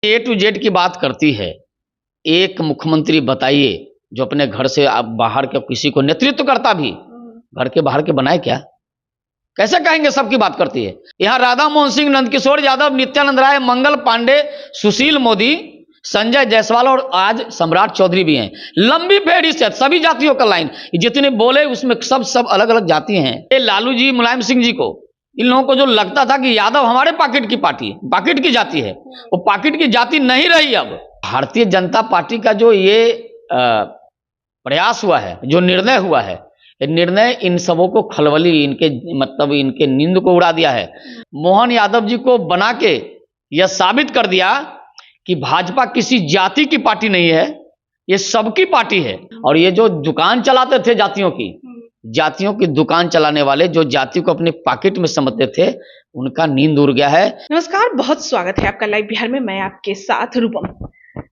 A to Z की बात करती है। एक मुख्यमंत्री बताइए जो अपने घर से आप बाहर के किसी को नेतृत्व करता भी घर के बाहर के बनाए क्या? कैसे कहेंगे? सबकी बात करती है। यहाँ राधा मोहन सिंह, नंदकिशोर यादव, नित्यानंद राय, मंगल पांडे, सुशील मोदी, संजय जायसवाल और आज सम्राट चौधरी भी हैं। लंबी फेहरिस्त है, सभी जातियों का लाइन, जितने बोले उसमें सब अलग अलग जाति हैं। ये लालू जी, मुलायम सिंह जी को, इन लोगों को जो लगता था कि यादव हमारे पॉकेट की पार्टी, पॉकेट की जाति है, वो पॉकेट की जाति नहीं रही। अब भारतीय जनता पार्टी का जो ये प्रयास हुआ है, जो निर्णय हुआ है, निर्णय इन सबों को खलबली, इनके मतलब इनके नींद को उड़ा दिया है। मोहन यादव जी को बना के यह साबित कर दिया कि भाजपा किसी जाति की पार्टी नहीं है, ये सबकी पार्टी है। और ये जो दुकान चलाते थे जातियों की दुकान चलाने वाले, जो जाति को अपने पॉकेट में समझते थे, उनका नींद उड़ गया है। नमस्कार, बहुत स्वागत है आपका लाइव बिहार में। मैं आपके साथ रूपम।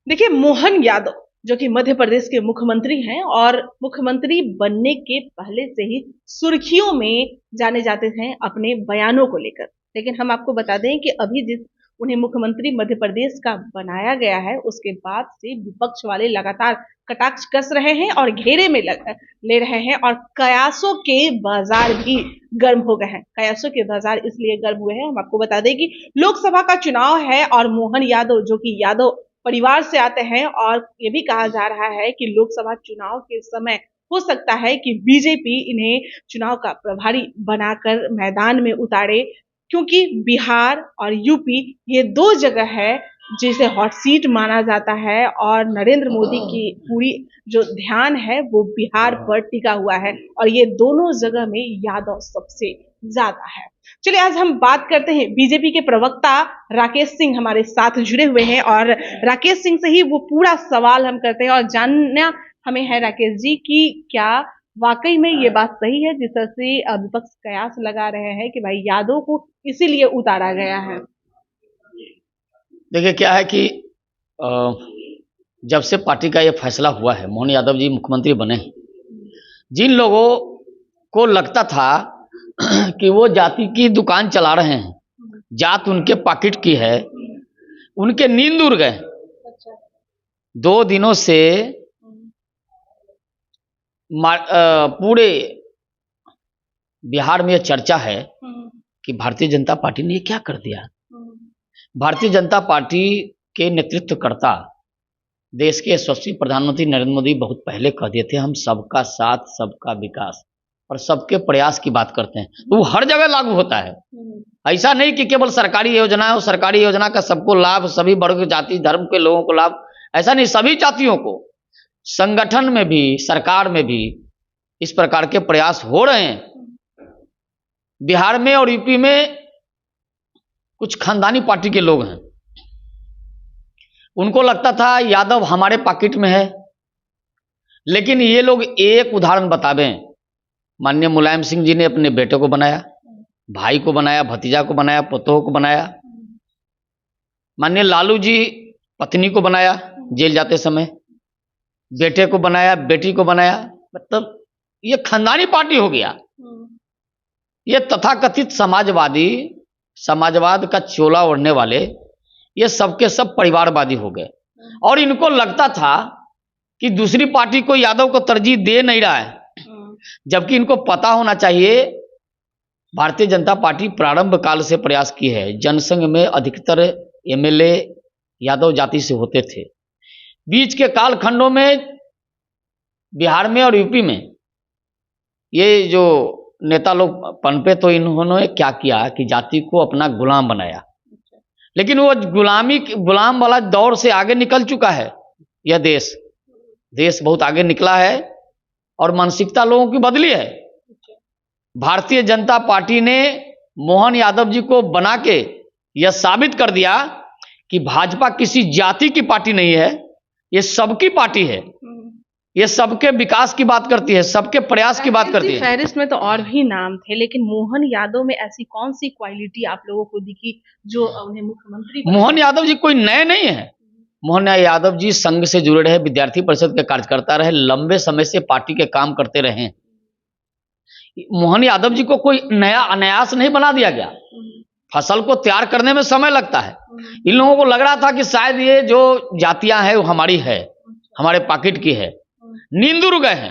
देखिए, मोहन यादव जो कि मध्य प्रदेश के मुख्यमंत्री हैं और मुख्यमंत्री बनने के पहले से ही सुर्खियों में जाने जाते थे अपने बयानों को लेकर। लेकिन हम आपको बता दें कि अभी जिस उन्हें मुख्यमंत्री मध्य प्रदेश का बनाया गया है, उसके बाद से विपक्ष वाले लगातार कटाक्ष कस रहे हैं और घेरे में ले रहे हैं और कयासों के बाजार भी गर्म हो गए हैं। कयासों के बाजार इसलिए गर्म हुए हैं, हम आपको बता दें कि लोकसभा का चुनाव है और मोहन यादव जो कि यादव परिवार से आते हैं, और ये भी कहा जा रहा है कि लोकसभा चुनाव के समय हो सकता है कि बीजेपी इन्हें चुनाव का प्रभारी बनाकर मैदान में उतारे, क्योंकि बिहार और यूपी ये दो जगह है जिसे हॉट सीट माना जाता है और नरेंद्र मोदी की पूरी जो ध्यान है वो बिहार पर टिका हुआ है और ये दोनों जगह में यादव सबसे ज्यादा है। चलिए, आज हम बात करते हैं बीजेपी के प्रवक्ता राकेश सिंह हमारे साथ जुड़े हुए हैं और राकेश सिंह से ही वो पूरा सवाल हम करते हैं और जानना हमें है राकेश जी की क्या वाकई में ये बात सही है जिस तरह से विपक्ष कयास लगा रहे हैं कि भाई यादव को इसीलिए उतारा गया है? देखिए, क्या है कि जब से पार्टी का ये फैसला हुआ है, मोहन यादव जी मुख्यमंत्री बने हैं, जिन लोगों को लगता था कि वो जाति की दुकान चला रहे हैं, जात उनके पॉकेट की है, उनके नींद उड़ गए। 2 दिनों से पूरे बिहार में यह चर्चा है कि भारतीय जनता पार्टी ने ये क्या कर दिया। भारतीय जनता पार्टी के नेतृत्वकर्ता, देश के यशस्वी प्रधानमंत्री नरेंद्र मोदी बहुत पहले कह दिए थे, हम सबका साथ, सबका विकास और सबके प्रयास की बात करते हैं, तो वो हर जगह लागू होता है। ऐसा नहीं कि केवल सरकारी योजना हो, सरकारी योजना का सबको लाभ, सभी वर्ग, जाति, धर्म के लोगों को लाभ, ऐसा नहीं, सभी जातियों को। संगठन में भी, सरकार में भी इस प्रकार के प्रयास हो रहे हैं। बिहार में और यूपी में कुछ खानदानी पार्टी के लोग हैं, उनको लगता था यादव हमारे पॉकेट में है, लेकिन ये लोग एक उदाहरण बतावें। माननीय मुलायम सिंह जी ने अपने बेटे को बनाया, भाई को बनाया, भतीजा को बनाया, पोतों को बनाया। माननीय लालू जी पत्नी को बनाया जेल जाते समय, बेटे को बनाया, बेटी को बनाया। मतलब ये खानदानी पार्टी हो गया। ये तथाकथित समाजवाद का चोला ओढ़ने वाले ये सबके सब परिवारवादी हो गए और इनको लगता था कि दूसरी पार्टी को यादव को तरजीह दे नहीं रहा है, जबकि इनको पता होना चाहिए भारतीय जनता पार्टी प्रारंभ काल से प्रयास की है। जनसंघ में अधिकतर एमएलए यादव जाति से होते थे। बीच के कालखंडों में बिहार में और यूपी में ये जो नेता लोग पनपे, तो इन्होंने क्या किया कि जाति को अपना गुलाम बनाया, लेकिन वो गुलाम वाला दौर से आगे निकल चुका है। यह देश बहुत आगे निकला है और मानसिकता लोगों की बदली है। भारतीय जनता पार्टी ने मोहन यादव जी को बना के यह साबित कर दिया कि भाजपा किसी जाति की पार्टी नहीं है, ये सबकी पार्टी है। ये सबके विकास की बात करती है, सबके प्रयास की बात करती है। फहरिस्त में तो और भी नाम थे, लेकिन मोहन यादव में ऐसी कौन सी क्वालिटी आप लोगों को दिखी जो उन्हें मुख्यमंत्री? मोहन यादव जी कोई नए नहीं है। मोहन यादव जी संघ से जुड़े रहे, विद्यार्थी परिषद के कार्यकर्ता रहे, लंबे समय से पार्टी के काम करते रहे। मोहन यादव जी को कोई नया अनायास नहीं बना दिया गया। फसल को तैयार करने में समय लगता है। इन लोगों को लग रहा था कि शायद ये जो जातियां हैं वो हमारी है, हमारे पॉकेट की है। नींद उड़ गए हैं।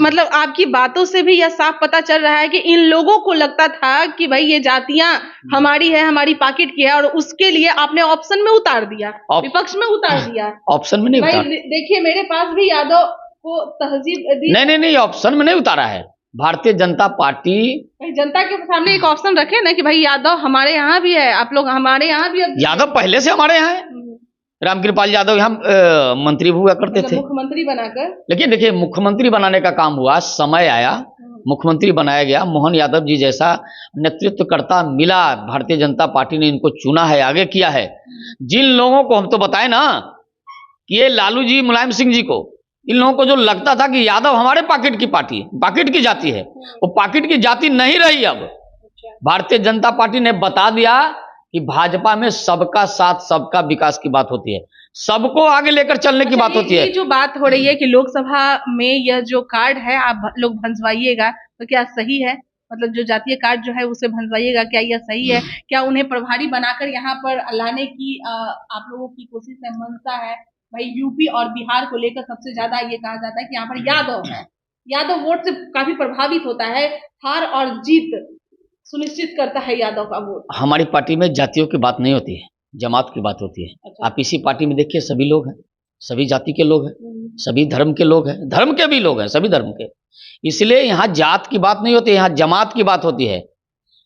मतलब आपकी बातों से भी यह साफ पता चल रहा है कि इन लोगों को लगता था कि भाई ये जातियां हमारी है, हमारी पॉकेट की है, और उसके लिए आपने ऑप्शन में उतार दिया, विपक्ष में उतार दिया। ऑप्शन में नहीं भाई उतारा। देखिए मेरे पास भी यादव को तहजीब दी। नहीं, ऑप्शन में नहीं उतारा है। भारतीय जनता पार्टी भाई जनता के सामने एक ऑप्शन रखे ना कि भाई यादव हमारे यहाँ भी है, आप लोग हमारे यहाँ भी। यादव पहले से हमारे यहाँ है। रामकृपाल यादव यहाँ मंत्री हुआ करते थे, मुख्यमंत्री बनाकर। लेकिन देखिए मुख्यमंत्री बनाने का काम हुआ, समय आया, मुख्यमंत्री बनाया गया। मोहन यादव जी जैसा नेतृत्वकर्ता मिला, भारतीय जनता पार्टी ने इनको चुना है, आगे किया है। जिन लोगों को हम तो बताए ना कि ये लालू जी, मुलायम सिंह जी को, इन लोगों को जो लगता था कि यादव हमारे पॉकेट की पार्टी, पॉकेट की जाति है, वो पॉकेट की जाति नहीं रही। अब भारतीय जनता पार्टी ने बता दिया कि भाजपा में सबका साथ, सबका विकास की बात होती है, सबको आगे लेकर चलने की बात होती है। जो बात हो रही है कि लोकसभा में यह जो कार्ड है आप लोग भंजवाइएगा, तो क्या सही है? मतलब जो जातीय कार्ड जो है उसे भंजवाइएगा, क्या यह सही है? क्या उन्हें प्रभारी बनाकर यहाँ पर लाने की आप लोगों की कोशिश है, मंशा है? भाई यूपी और बिहार को लेकर सबसे ज्यादा ये कहा जाता है कि यहाँ पर यादव है, यादव वोट से काफी प्रभावित होता है, हार और जीत सुनिश्चित करता है यादव का वोट। हमारी पार्टी में जातियों की बात नहीं होती है, जमात की बात होती है। अच्छा। आप इसी पार्टी में देखिए, सभी लोग हैं, सभी जाति के लोग हैं, सभी धर्म के लोग हैं, धर्म के भी लोग हैं, सभी धर्म के। इसलिए यहाँ जात की बात नहीं होती, यहाँ जमात की बात होती है।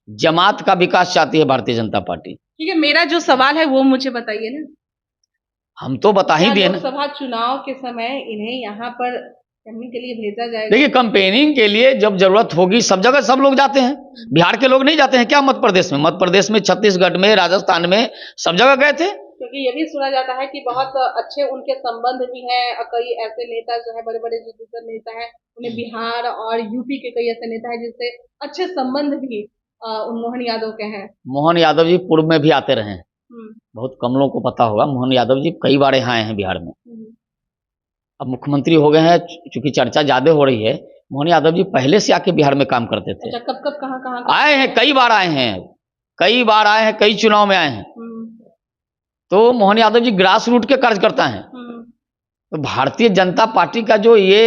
जमात का विकास चाहती है भारतीय जनता पार्टी। ठीक है, मेरा जो सवाल है वो मुझे बताइए ना। हम तो बता ही दिए ना, लोकसभा चुनाव के समय इन्हें यहाँ पर कैंपेनिंग के लिए भेजा जाएगा। देखिए कैंपेनिंग के लिए जब जरूरत होगी सब जगह सब लोग जाते हैं, बिहार के लोग नहीं जाते हैं क्या? मध्य प्रदेश में, मध्य प्रदेश में, छत्तीसगढ़ में, राजस्थान में, सब जगह गए थे। क्योंकि ये भी सुना जाता है कि बहुत अच्छे उनके संबंध भी हैं, कई ऐसे नेता जो है, बड़े बड़े जो दूसरे नेता है, उन्हें बिहार और यूपी के कई ऐसे नेता है जिससे अच्छे संबंध भी उन मोहन यादव के हैं। मोहन यादव जी पूर्व में भी आते रहे हैं, बहुत कम लोगों को पता होगा। मोहन यादव जी कई बार यहाँ आए हैं बिहार में, अब मुख्यमंत्री हो गए हैं, चूंकि चर्चा ज्यादा हो रही है। मोहन यादव जी पहले से आके बिहार में काम करते थे। अच्छा, कब कहाँ आए हैं? कई बार आए हैं, कई बार आए हैं, कई चुनाव में आए हैं। तो मोहन यादव जी ग्रास रूट के कार्यकर्ता हैं। तो भारतीय जनता पार्टी का जो ये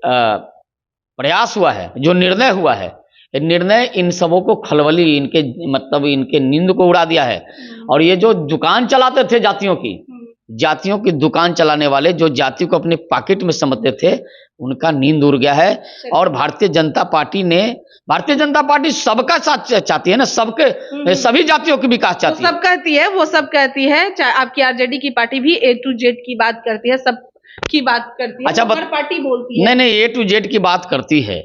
प्रयास हुआ है, जो निर्णय हुआ है, ये निर्णय इन सबों को खलबली, इनके मतलब इनके नींद को उड़ा दिया है। और ये जो दुकान चलाते थे जातियों की दुकान चलाने वाले, जो जाति को अपने पॉकेट में समझते थे, उनका नींद उड़ गया है। और भारतीय जनता पार्टी सबका साथ चाहती है ना, सबके, सभी जातियों की विकास चाहती है। सब कहती है, वो सब कहती है। आपकी आरजेडी की पार्टी भी A to Z की बात करती है, सब की बात करती है। अच्छा, हर पार्टी बोलती है। नहीं, A to Z की बात करती है।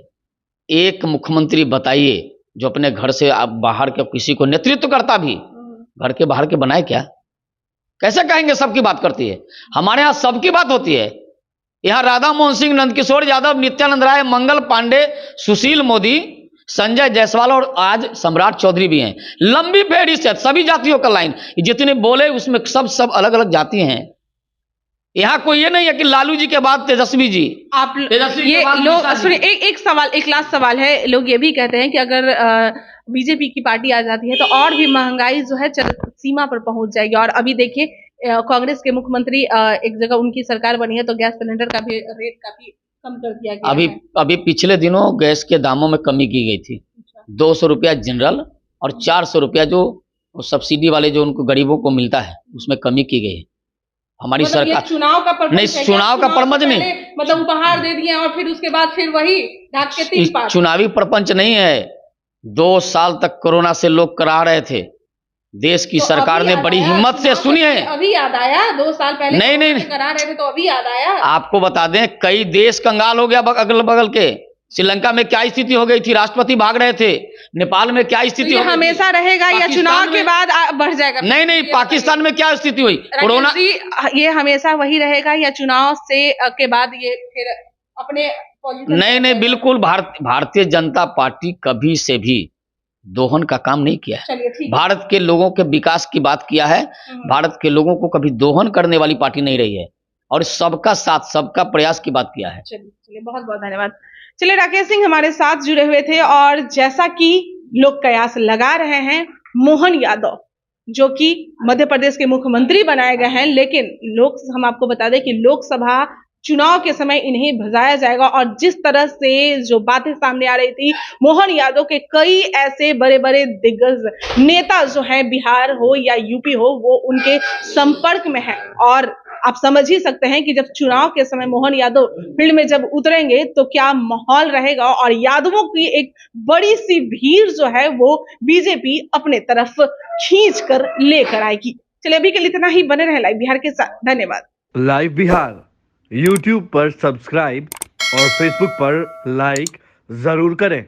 एक मुख्यमंत्री बताइए जो अपने घर से बाहर के किसी को नेतृत्व करता भी, घर के बाहर के बनाए क्या? कैसे कहेंगे सबकी बात करती है? हमारे यहाँ सबकी बात होती है। यहाँ राधा मोहन सिंह, नंदकिशोर यादव, नित्यानंद राय, मंगल पांडे, सुशील मोदी, संजय जायसवाल और आज सम्राट चौधरी भी हैं। लंबी फेहरिस्त है, सभी जातियों का लाइन, जितने बोले उसमें सब अलग अलग जाति हैं। यहाँ कोई ये नहीं है कि लालू जी के बाद तेजस्वी जी। आप ये लोग सुनिए, एक सवाल, एक लास्ट सवाल है। लोग ये भी कहते हैं कि अगर बीजेपी की पार्टी आ जाती है तो और भी महंगाई जो है सीमा पर पहुंच जाएगी। और अभी देखिए कांग्रेस के मुख्यमंत्री, एक जगह उनकी सरकार बनी है तो गैस सिलेंडर का भी रेट काफी कम कर दिया गया। अभी पिछले दिनों गैस के दामों में कमी की गई थी। 200 रुपया जनरल और 400 रुपया जो सब्सिडी वाले जो उनको गरीबों को मिलता है, उसमें कमी की गई है। हमारी सरकार चुनाव का नहीं, चुनाव का प्रपंच नहीं, मतलब उपहार दे दिए और फिर उसके बाद फिर वही ढाक के 3 पार। चुनावी प्रपंच नहीं है। 2 साल तक कोरोना से लोग करा रहे थे। देश की सरकार ने बड़ी हिम्मत से, सुनिए, अभी याद आया? 2 साल पहले नहीं करा रहे थे तो अभी याद आया? आपको बता दें, कई देश कंगाल हो गया अगल बगल के। श्रीलंका में क्या स्थिति हो गई थी, राष्ट्रपति भाग रहे थे। नेपाल में क्या स्थिति हो गई? हमेशा रहेगा या चुनाव के बाद बढ़ जाएगा? नहीं, पाकिस्तान में क्या स्थिति हुई कोरोना? ये हमेशा वही रहेगा या चुनाव से के बाद ये फिर अपने? नहीं, बिल्कुल भारतीय जनता पार्टी कभी से भी दोहन का काम नहीं किया है। भारत के लोगों के विकास की बात किया है। भारत के लोगों को कभी दोहन करने वाली पार्टी नहीं रही है और सबका साथ, सबका प्रयास की बात किया है। चलिए, बहुत बहुत धन्यवाद। चलिए, राकेश सिंह हमारे साथ जुड़े हुए थे और जैसा कि लोग कयास लगा रहे हैं मोहन यादव जो कि मध्य प्रदेश के मुख्यमंत्री बनाए गए हैं, लेकिन हम आपको बता दें कि लोकसभा चुनाव के समय इन्हें भजाया जाएगा। और जिस तरह से जो बातें सामने आ रही थी, मोहन यादव के कई ऐसे बड़े बड़े दिग्गज नेता जो हैं, बिहार हो या यूपी हो, वो उनके संपर्क में है। और आप समझ ही सकते हैं कि जब चुनाव के समय मोहन यादव फील्ड में जब उतरेंगे तो क्या माहौल रहेगा, और यादवों की एक बड़ी सी भीड़ जो है वो बीजेपी अपने तरफ खींच कर लेकर आएगी। चलिए अभी के लिए इतना ही, बने रहे लाइव बिहार के साथ। धन्यवाद। लाइव बिहार यूट्यूब पर सब्सक्राइब और फेसबुक पर लाइक जरूर करें।